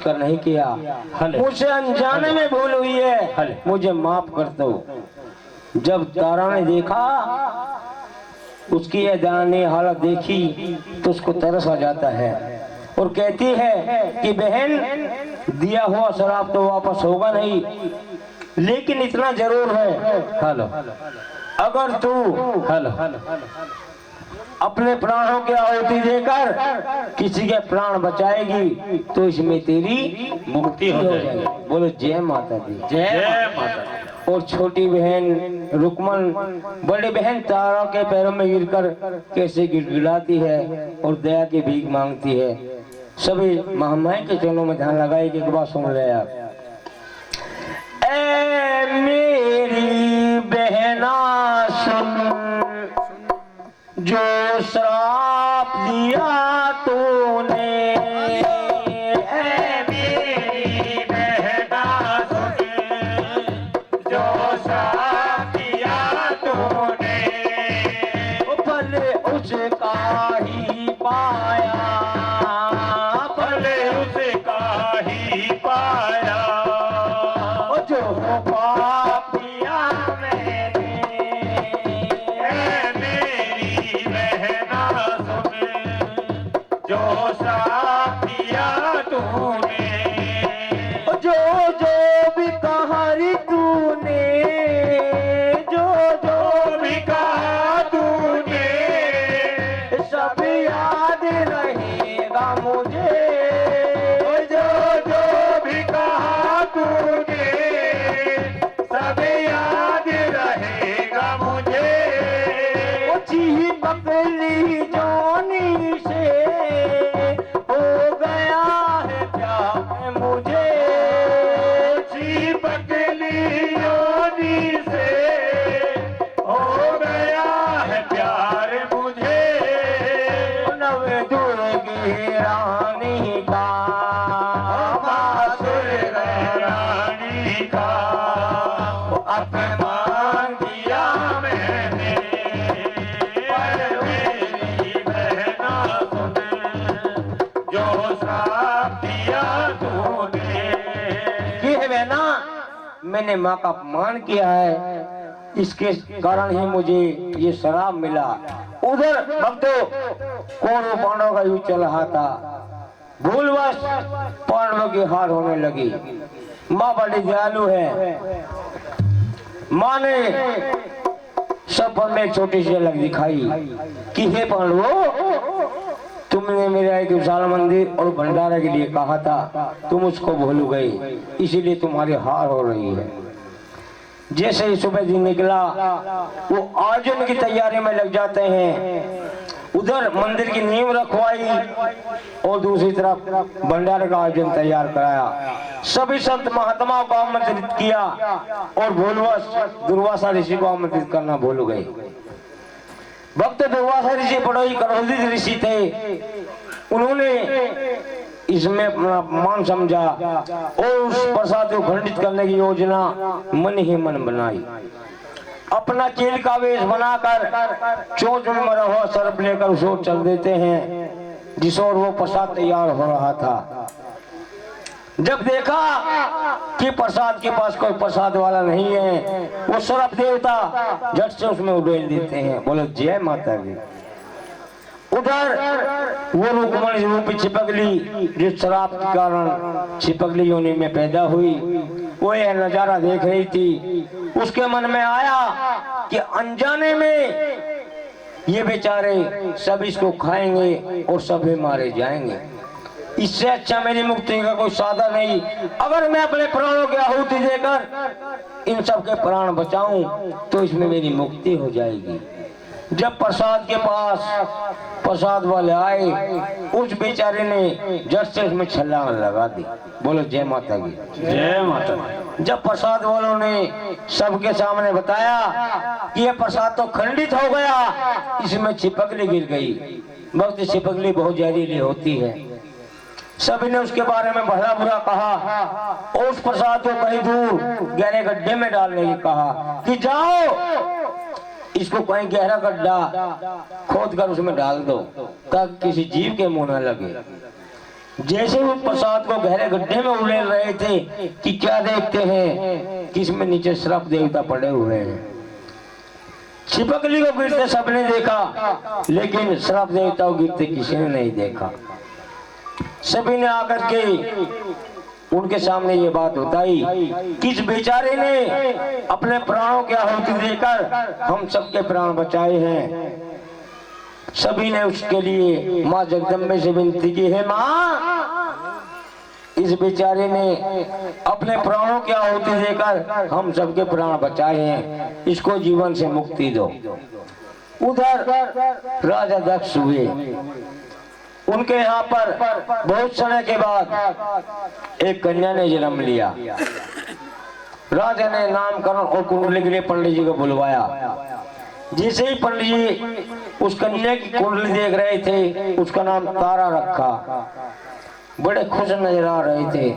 कर नहीं किया, मुझसे अनजाने में भूल हुई है, मुझे माफ कर दो। जब तारा ने देखा उसकी ये दयनीय हालत देखी तो उसको तरस आ जाता है और कहती है कि बहन, दिया हुआ शराब तो वापस होगा नहीं, लेकिन इतना जरूर है, हेलो, अगर तू अपने प्राणों की आहुति देकर किसी के प्राण बचाएगी तो इसमें तेरी मुक्ति हो जाएगी। बोलो जय माता दी, जय माता। और छोटी बहन रुकमन बड़ी बहन तारा के पैरों में गिरकर कैसे गिड़गिड़ाती है और दया की भीख मांगती है। सभी महामाई के चरणों में ध्यान लगाए कि एक बात सुन ले आप। ए मेरी बहना सुन, जो श्राप दिया तूने, ए मेरी बहना सुन, जो श्राप दिया तूने, फल उसका ही पाया, फल उसका ही पाया, जो पाप किया मैंने, मेरी बहना सुन, जो श्राप दिया तूने, जो जो भी कहा रे तूने, जो जो भी कहा तूने, सब याद रहेगा मुझे, जो जो भी कहा तूने, सब याद रहेगा मुझे। वो चिपक ली जोनी से हो गया है प्यार मुझे, चिपक ली जोनी से हो गया है प्यार मुझे। नव दुर्गी रानी का, बासुर रानी का अपमान किया मैंने, पर मेरी बहना सुन, जो श्राप दिया तूने। ये है बहना, मैंने माँ का अपमान किया है, इसके कारण ही मुझे ये शराब मिला। उधर भक्तों कौरव पांडवों का युद्ध चल रहा था, भूलवश पांडवों की हार होने लगी। माँ बड़ी दयालु है, माँ ने सफर में एक छोटी सी झलक दिखाई कि हे पांडवों, तुमने मेरा एक विशाल मंदिर और भंडारा के लिए कहा था, तुम उसको भूल गए, इसीलिए तुम्हारी हार हो रही है। जैसे ही सुबह दिन निकला वो अर्जुन की तैयारी में लग जाते हैं। उधर मंदिर की नींव रखवाई और दूसरी तरफ भंडारे का आयोजन तैयार कराया। सभी संत महात्माओं को आमंत्रित किया और भूलवश दुर्वासा ऋषि को आमंत्रित करना भूल गए। भक्त दुर्वासा ऋषि बड़े ही क्रोधित ऋषि थे, उन्होंने इसमें अपना मान समझा और उस प्रसाद को खंडित करने की योजना मन ही मन बनाई। अपना चील का वेश बनाकर चोंच में मरा हुआ सर्प लेकर उस ओर चल देते हैं जिस ओर वो प्रसाद तैयार हो रहा था। जब देखा कि प्रसाद के पास कोई प्रसाद वाला नहीं है, वो सर्प देवता झट से उसमें उड़ेल देते हैं। बोलो जय माता दी। उधर वो रुक्मणी रूपी छिपकली जिस शराब के कारण छिपकली योनि में पैदा हुई, वो यह नजारा देख रही थी। उसके मन में आया कि अनजाने में ये बेचारे सब इसको खाएंगे और सभी मारे जाएंगे, इससे अच्छा मेरी मुक्ति का कोई साधन नहीं। अगर मैं अपने प्राणों की आहुति देकर इन सब के प्राण बचाऊं तो इसमें मेरी मुक्ति हो जाएगी। जब प्रसाद के पास प्रसाद वाले आए, उस बेचारे ने जट से उसमें छलांग लगा दी। बोलो जय माता की, जय माता। जब प्रसाद वालों ने सबके सामने बताया कि ये प्रसाद तो खंडित हो गया, इसमें छिपकली गिर गई। भक्त छिपकली बहुत जहरीली होती है। सभी ने उसके बारे में भला बुरा कहा और उस प्रसाद को कहीं दूर गहरे गड्ढे में डालने की कहा कि जाओ इसको कहीं गहरा गड्ढा खोद कर उसमें डाल दो ताकि किसी जीव के मुंह न लगे। जैसे वो प्रसाद को गहरे गड्ढे में उड़ेल रहे थे कि क्या देखते हैं किसमें नीचे श्रप देवता पड़े हुए हैं। छिपकली को गिरते सबने देखा, लेकिन श्रप देवता को गिरते किसी ने नहीं देखा। सभी ने आकर के उनके सामने ये बात बताई कि इस बेचारे ने अपने प्राणों की आहुति देकर हम सबके प्राण बचाए हैं। सभी ने उसके लिए माँ जगदम्बे से विनती की है, माँ इस बेचारे ने अपने प्राणों की आहुति देकर हम सबके प्राण बचाए हैं, इसको जीवन से मुक्ति दो। उधर राजा दक्ष हुए। उनके यहाँ पर बहुत समय के बाद एक कन्या ने जन्म लिया। राजा ने नामकरण और कुंडली के लिए पंडित जी को बुलवाया। जैसे ही पंडित जी उस कन्या की कुंडली देख रहे थे, उसका नाम तारा रखा। बड़े खुश नजर आ रहे थे।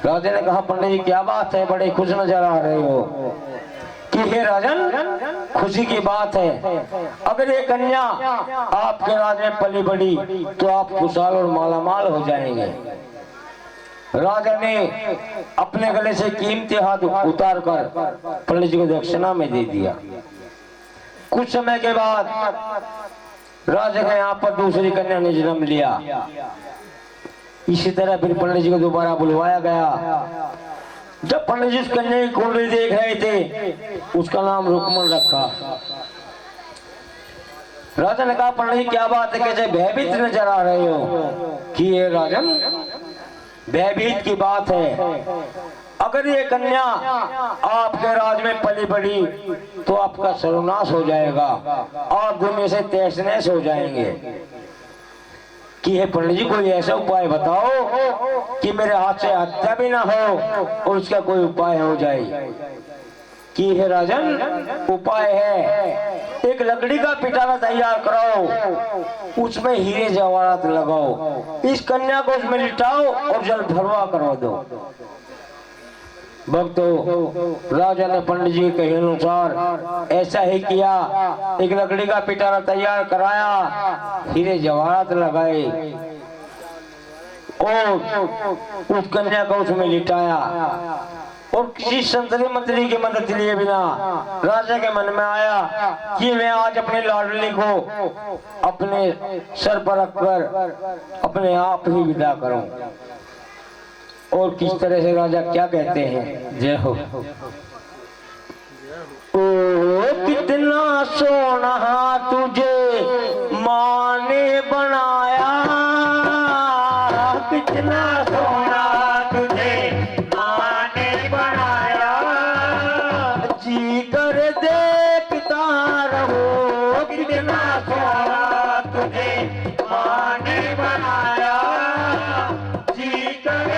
राजा ने कहा, पंडित जी क्या बात है, बड़े खुश नजर आ रहे हो? कि हे राजन, खुशी की बात है, अगर ये कन्या आपके राज में पली बड़ी तो आप खुशहाल और मालामाल हो जाएंगे। राजा ने अपने गले से कीमती हाथ उतार कर पंडित जी को दक्षिणा में दे दिया। कुछ समय के बाद राजा के यहाँ पर दूसरी कन्या ने जन्म लिया। इसी तरह फिर पंडित जी को दोबारा बुलवाया गया। जब पंडित जी उस कन्या की कुंडली देख रहे थे, उसका नाम रुक्मण रखा। राजा ने कहा, पंडित जी क्या बात है, कैसे भयभीत नजर आ रहे हो? कि ये राजन, भयभीत की बात है, अगर ये कन्या आपके राज में पली बड़ी तो आपका सर्वनाश हो जाएगा, आप दुनिया से तहस नहस हो जाएंगे। कि हे पंडित जी कोई ऐसा उपाय बताओ कि मेरे हाथ से हत्या भी ना हो और उसका कोई उपाय हो जाए। कि हे राजन, उपाय है, एक लकड़ी का पिटारा तैयार कराओ, उसमें हीरे जवाहरात लगाओ, इस कन्या को उसमें लिटाओ और जल भरवा करवा दो। भक्तों, राजा ने पंडित जी के कहे अनुसार ऐसा ही किया। एक लकड़ी का पिटारा तैयार कराया, हीरे जवाहरात लगाए और उस कन्या को उसमें लिटाया। और किसी संतरी मंत्री की मदद लिए बिना राजा के मन में आया कि मैं आज अपने लाडली को अपने सर पर रखकर अपने आप ही विदा करूं। और किस तरह से राजा क्या कहते हैं, जय हो। ओ कितना सोना तुझे माँ ने बनाया, कितना सोना तुझे माँ ने बनाया, जी कर देखता रहो, कितना सोना तुझे माँ ने बनाया, जी कर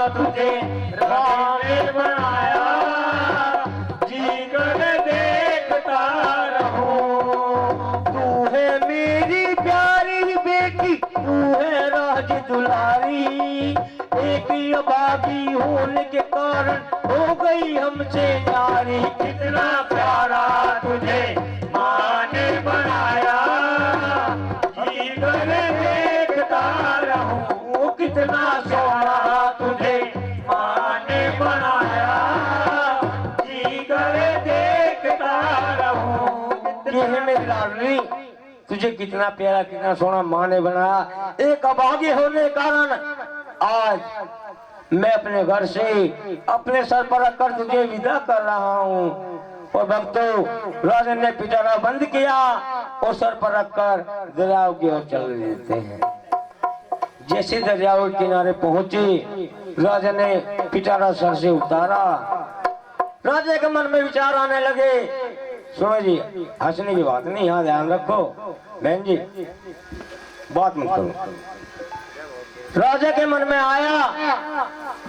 तुझे राम ने बनाया, जी कर देखता रहूं। तू है मेरी प्यारी बेटी, तू है राज दुलारी, एक अभागी होने के कारण हो गई हमसे नारी। कितना प्यारा तुझे माँ ने बनाया, जी कर देखता रहूं। कितना सोना तुझे माँ ने बनाया, जी करे देखता रहूं। ये है मेरी लाडली, तुझे कितना प्यारा कितना सोना माँ ने बनाया। एक अभागी होने के कारण आज मैं अपने घर से अपने सर पर रखकर तुझे विदा कर रहा हूँ। और भक्तों, राजा ने पिटारा बंद किया और सर पर रखकर दरिया की ओर चल देते हैं। जैसे दरिया के किनारे पहुंचे, राजा ने पिटारा सर से उतारा। राजा के मन में विचार आने लगे, सुनो जी, हंसने की बात नहीं, यहाँ ध्यान रखो, बहन जी बात मत करो। राजा के मन में आया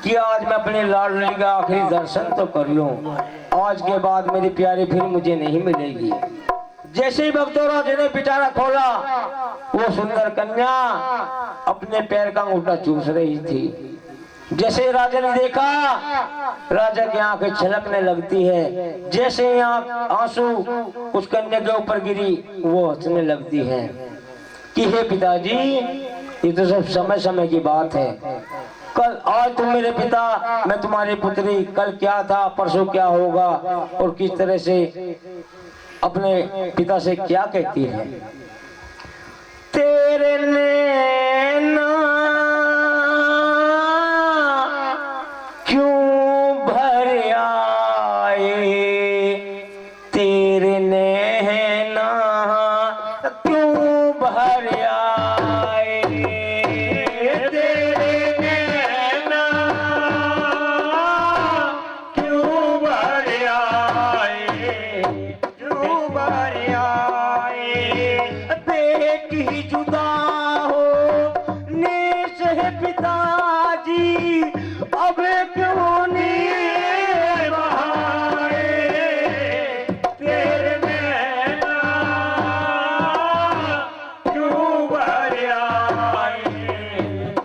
कि आज मैं अपनी लाडली का आखिरी दर्शन तो कर लूं, आज के बाद मेरी प्यारी फिर मुझे नहीं मिलेगी। जैसे ही भक्तों राजा ने पिटारा खोला, वो सुंदर कन्या अपने पैर का अंगूठा चूस रही थी। जैसे राजा ने देखा, राजा की आंखें छलकने लगती है। जैसे आंसू उस कन्या के ऊपर गिरी, वो हंसने लगती है। कि हे पिताजी, ये तो सब समय समय की बात है। कल आज तुम मेरे पिता, मैं तुम्हारी पुत्री, कल क्या था परसों क्या होगा और किस तरह से अपने पिता से क्या कहती है। तेरे नैना क्यों भर आए, तेरे नैना क्यों भर आए, तेरे नैना क्यों भर आए, क्यों भर आए। देख ही जुदा हो नेश है पिताजी, अब क्यों नहीं बहाए, तेरे नैना क्यों भर आए,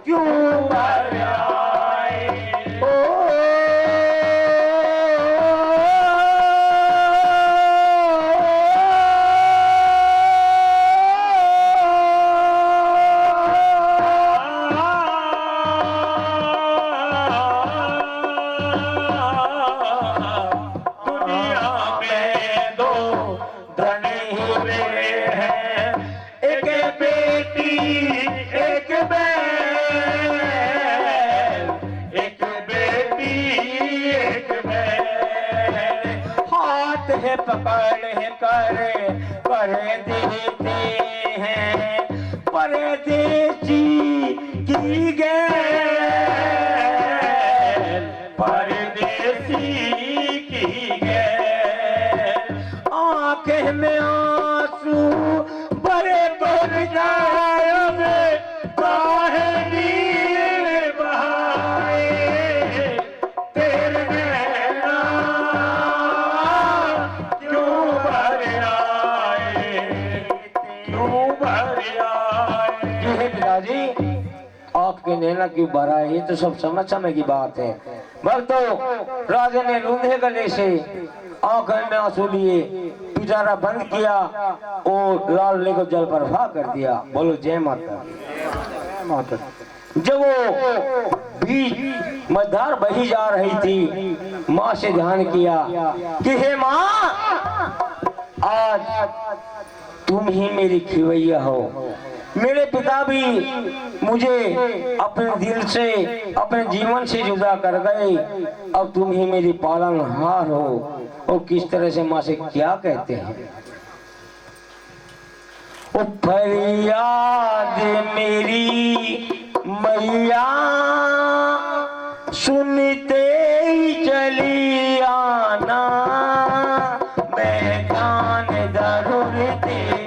क्यों भर आए। दुनिया में दो धनी हुए हैं, एक बेटी एक बैल, एक बेटी एक बैल। हाथ है पकड़ है कर देते हैं परदेसी की गैर, परदेसी की गैर। आंखें में आंसू बड़े भर जाए में काहे नीर बहाए, तेरे नैना क्यों भर आए, क्यों भर आए। हे पिताजी, आपके नैना क्यों भरा है, ये तो सब समय की बात है। भक्तो, राजा ने रूंधे गले से आंखों में आंसू लिए पिटारा बंद किया और लाल ले को जल प्रवाह कर दिया। बोलो जय माता। माता जब वो बीच मझधार बही जा रही थी, माँ से ध्यान किया कि हे माँ, आज तुम ही मेरी खिवैया हो। मेरे पिता भी मुझे अपने दिल से, अपने जीवन से जुदा कर गए, अब तुम ही मेरी पालनहार हो। और किस तरह से माँ से क्या कहते हैं, ओ फरियाद मेरी मैया सुनते ही चली आना, मैं जान जरूर तेरी